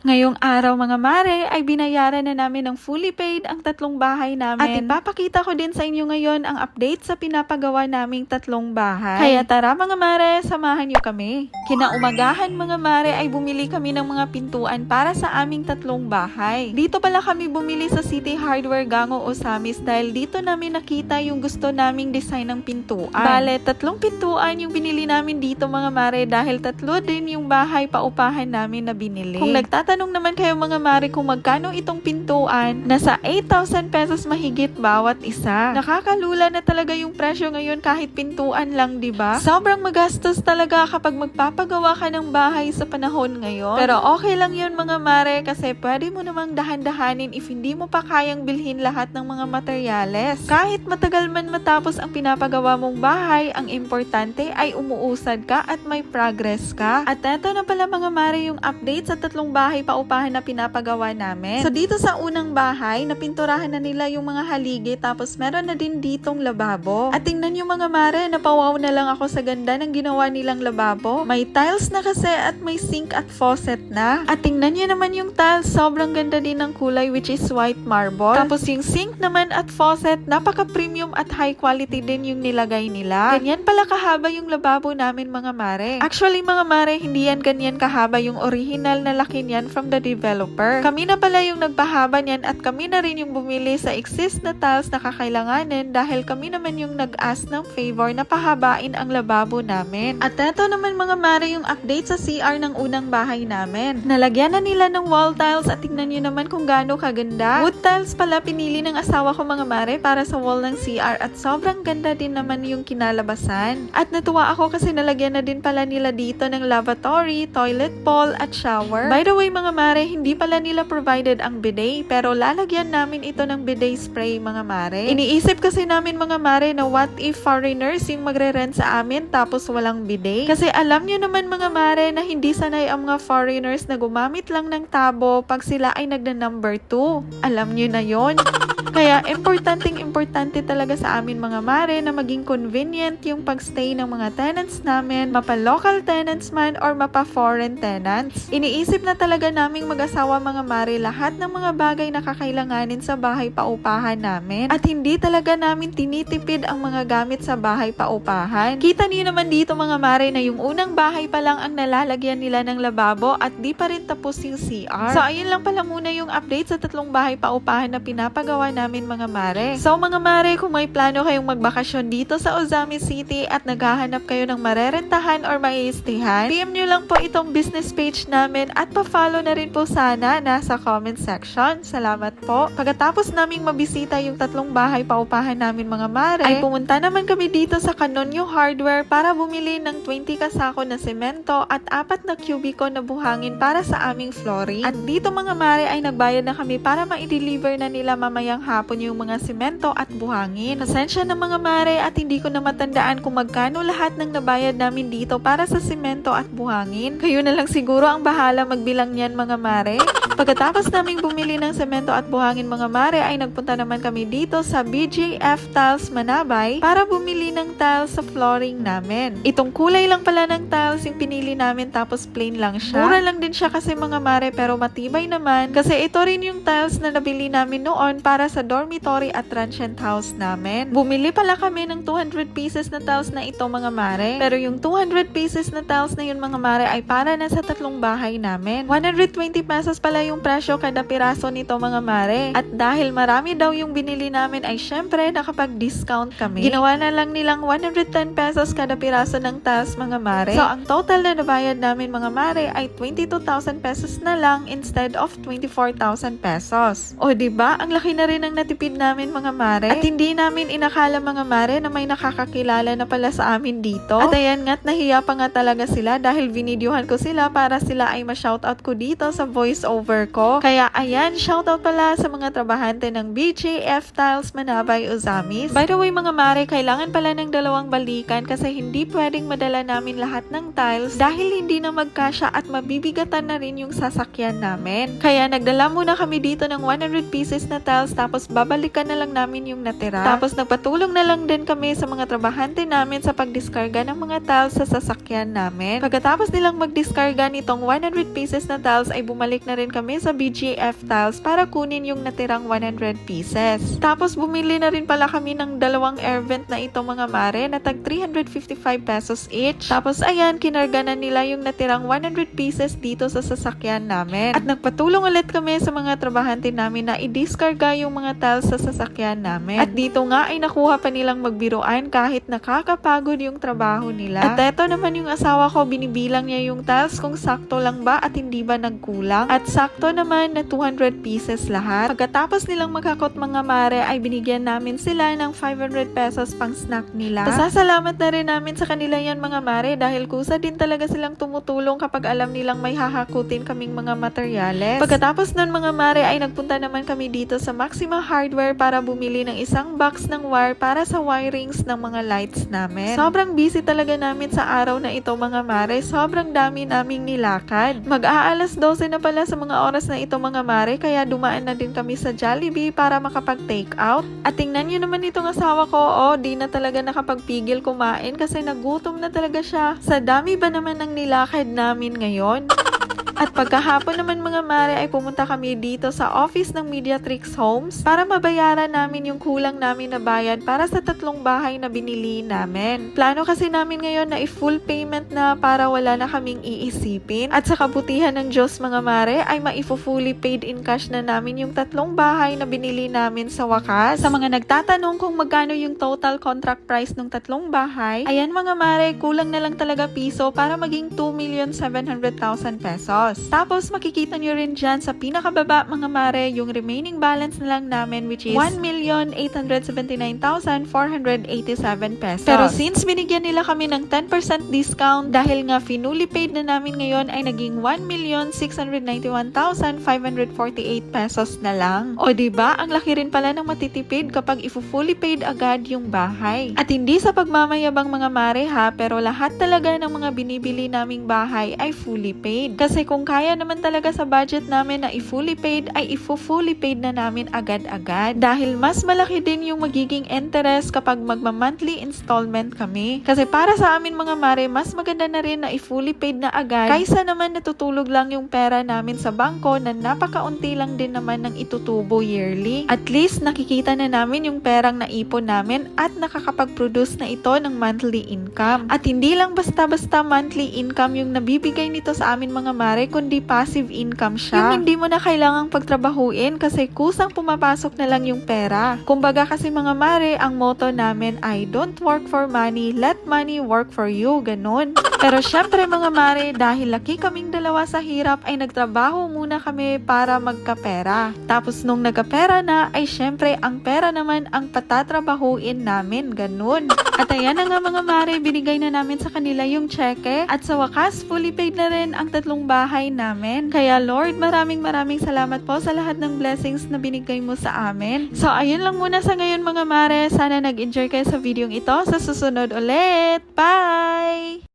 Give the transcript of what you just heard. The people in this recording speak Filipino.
Ngayong araw mga mare ay binayaran na namin ng fully paid ang 3 bahay namin. At ipapakita ko din sa inyo ngayon ang update sa pinapagawa naming 3 bahay. Kaya tara mga mare, samahan nyo kami. Kinaumagahan mga mare ay bumili kami ng mga pintuan para sa aming 3 bahay. Dito pala kami bumili sa City Hardware Gango Osamis dahil dito namin nakita yung gusto naming design ng pintuan. Bale, 3 pintuan yung binili namin dito mga mare dahil 3 din yung bahay paupahan namin na binili. Kung nagtatanong naman kayo mga mare kung magkano itong pintuan, nasa 8,000 pesos mahigit bawat isa. Nakakalula na talaga yung presyo ngayon kahit pintuan lang, diba? Sobrang magastos talaga kapag magpapagawa ka ng bahay sa panahon ngayon. Pero okay lang yun mga mare kasi pwede mo namang dahan-dahanin if hindi mo pa kayang bilhin lahat ng mga materyales. Kahit matagal man matapos ang pinapagawa mong bahay, ang importante ay umuusad ka at may progress ka. At eto na pala mga mare yung update sa 3 bahay paupahan na pinapagawa namin. So dito sa unang bahay, napinturahan na nila yung mga haligi tapos meron na din ditong lababo. At tingnan nyo mga mare, napawaw na lang ako sa ganda ng ginawa nilang lababo. May tiles na kasi at may sink at faucet na. At tingnan nyo naman yung tiles, sobrang ganda din ng kulay which is white marble. Tapos yung sink naman at faucet, napaka-premium at high quality din yung nilagay nila. Ganyan pala kahaba yung lababo namin mga mare. Actually mga mare, hindi yan ganyan kahaba yung original na laki niyan from the developer. Kami na pala yung nagpahaba niyan at kami na rin yung bumili sa exist na tiles na kakailanganin dahil kami naman yung nag-ask ng favor na pahabain ang lababo namin. At eto naman mga mare yung update sa CR ng unang bahay namin. Nalagyan na nila ng wall tiles at tingnan nyo naman kung gaano kaganda. Wood tiles pala pinili ng asawa ko mga mare para sa wall ng CR at sobrang ganda din naman yung kinalabasan. At natuwa ako kasi nalagyan na din pala nila dito ng lavatory, toilet bowl at shower. By the way mga mare, hindi pala nila provided ang bidet pero lalagyan namin ito ng bidet spray mga mare. Iniisip kasi namin mga mare na what if foreigners yung magre-rent sa amin tapos walang bidet? Kasi alam nyo naman mga mare na hindi sanay ang mga foreigners na gumamit lang ng tabo pag sila ay nagna-number 2. Alam nyo na yon. Kaya importante talaga sa amin mga mare na maging convenient yung pagstay ng mga tenants namin, mapa-local tenants man or mapa-foreign tenants. Iniisip na talaga naming mag-asawa mga mare lahat ng mga bagay na kakailanganin sa bahay paupahan namin. At hindi talaga namin tinitipid ang mga gamit sa bahay paupahan. Kita niyo naman dito mga mare na yung unang bahay pa lang ang nalalagyan nila ng lababo at di pa rin tapos yung CR. So ayun lang pala muna yung update sa 3 bahay paupahan na pinapagawa namin mga mare. So mga mare, kung may plano kayong magbakasyon dito sa Ozamis City at naghahanap kayo ng marerentahan or maiistihan, PM nyo lang po itong business page namin at pa-follow na rin po sana nasa comment section. Salamat po. Pagkatapos naming mabisita yung 3 bahay paupahan namin mga mare, ay pumunta naman kami dito sa Canonyo Hardware para bumili ng 20 kasako na semento at 4 na kubiko na buhangin para sa aming flooring. At dito mga mare ay nagbayad na kami para ma-deliver na nila mamayang hapon yung mga semento at buhangin. Pasensya na mga mare at hindi ko na matandaan kung magkano lahat ng nabayad namin dito para sa semento at buhangin. Kayo na lang siguro ang bahala magbilang niyan mga mare. Pagkatapos naming bumili ng semento at buhangin mga mare ay nagpunta naman kami dito sa BJF Tiles Manabay para bumili ng tiles sa flooring namin. Itong kulay lang pala ng tiles yung pinili namin tapos plain lang siya. Mura lang din siya kasi mga mare pero matibay naman kasi ito rin yung tiles na nabili namin noon para sa dormitory at transient house namin. Bumili pala kami ng 200 pieces na tiles na ito mga mare pero yung 200 pieces na tiles na yun mga mare ay para na sa 3 bahay namin. 120 pesos pala yung presyo kada piraso nito mga mare. At dahil marami daw yung binili namin ay syempre nakapag-discount kami. Ginawa na lang nilang 110 pesos kada piraso ng tiles mga mare. So ang total na nabayad namin mga mare ay 22,000 pesos na lang instead of 24,000 pesos. O diba? Ang laki na rin ang natipid namin mga mare. At hindi namin inakala mga mare na may nakakakilala na pala sa amin dito. At ayan nga't nahiya pa nga talaga sila dahil binidyohan ko sila para sila ay ma-shoutout ko dito sa voice over ko. Kaya ayan, shoutout pala sa mga trabahante ng BJF Tiles Manabay Ozamis. By the way mga mare, kailangan pala ng 2 balikan kasi hindi pwedeng madala namin lahat ng tiles dahil hindi na magkasya at mabibigatan na rin yung sasakyan namin. Kaya nagdala muna kami dito ng 100 pieces na tiles tapos babalikan na lang namin yung natira. Tapos nagpatulong na lang din kami sa mga trabahante namin sa pagdiskarga ng mga tiles sa sasakyan namin. Pagkatapos nilang magdiskarga nitong 100 pieces na tiles tiles ay bumalik na rin kami sa BGF Tiles para kunin yung natirang 100 pieces. Tapos bumili na rin pala kami ng dalawang air vent na ito mga mare na tag 355 pesos each. Tapos ayan, kinarga na nila yung natirang 100 pieces dito sa sasakyan namin. At nagpatulong ulit kami sa mga trabahante namin na i-discarga yung mga tiles sa sasakyan namin. At dito nga ay nakuha pa nilang magbiruan kahit nakakapagod yung trabaho nila. At eto naman yung asawa ko, binibilang niya yung tiles kung sakto lang ba at hindi ba nagkulang. At sakto naman na 200 pieces lahat. Pagkatapos nilang magkakot mga mare ay binigyan namin sila ng 500 pesos pang snack nila. Pasasalamat na rin namin sa kanila yan mga mare dahil kusa din talaga silang tumutulong kapag alam nilang may hahakutin kaming mga materyales. Pagkatapos nun mga mare ay nagpunta naman kami dito sa Maxima Hardware para bumili ng isang box ng wire para sa wirings ng mga lights namin. Sobrang busy talaga namin sa araw na ito mga mare. Sobrang dami naming nilakad. Mag-aalas 12 na pala sa mga oras na ito mga mare kaya dumaan na din kami sa Jollibee para makapag-take out. At tingnan nyo naman itong asawa ko, di na talaga nakapagpigil kumain kasi nagutom na talaga siya. Sa dami ba naman ng nilakad namin ngayon? At pagkahapon naman mga mare ay pumunta kami dito sa office ng Mediatrix Homes para mabayaran namin yung kulang namin na bayad para sa 3 bahay na binili namin. Plano kasi namin ngayon na i-full payment na para wala na kaming iisipin. At sa kabutihan ng Diyos mga mare ay fully paid in cash na namin yung 3 bahay na binili namin sa wakas. Sa mga nagtatanong kung magkano yung total contract price ng 3 bahay, ayan mga mare, kulang na lang talaga piso para maging 2,700,000 pesos. Tapos makikita nyo rin dyan sa pinakababa mga mare yung remaining balance na lang namin which is 1,879,487 pesos. Pero since binigyan nila kami ng 10% discount dahil nga finally paid na namin ngayon ay naging 1,691,548 pesos na lang. O diba, ang laki rin pala ng matitipid kapag fully paid agad yung bahay. At hindi sa pagmamayabang mga mare ha, pero lahat talaga ng mga binibili naming bahay ay fully paid. Kasi kung kaya naman talaga sa budget namin na i-fully paid, ay fully paid na namin agad-agad. Dahil mas malaki din yung magiging interest kapag magma-monthly installment kami. Kasi para sa amin mga mare, mas maganda na rin na i-fully paid na agad kaysa naman natutulog lang yung pera namin sa bangko na napakaunti lang din naman ng itutubo yearly. At least nakikita na namin yung perang naipon namin at nakakapag-produce na ito ng monthly income. At hindi lang basta-basta monthly income yung nabibigay nito sa amin mga mare, kundi passive income siya. Yung hindi mo na kailangang pagtrabahuin kasi kusang pumapasok na lang yung pera. Kumbaga kasi mga mare, ang motto namin ay don't work for money, let money work for you, ganun. Pero syempre mga mare, dahil laki kaming dalawa sa hirap ay nagtrabaho muna kami para magkapera. Tapos nung nagkapera na ay syempre ang pera naman ang patatrabahuin namin, ganun. At ayan na nga mga mare, binigay na namin sa kanila yung cheque at sa wakas fully paid na rin ang 3 bahay namin. Kaya Lord, maraming salamat po sa lahat ng blessings na binigay mo sa amin. So ayun lang muna sa ngayon mga mare, sana nag-enjoy kayo sa video ito. Sa susunod ulit, bye!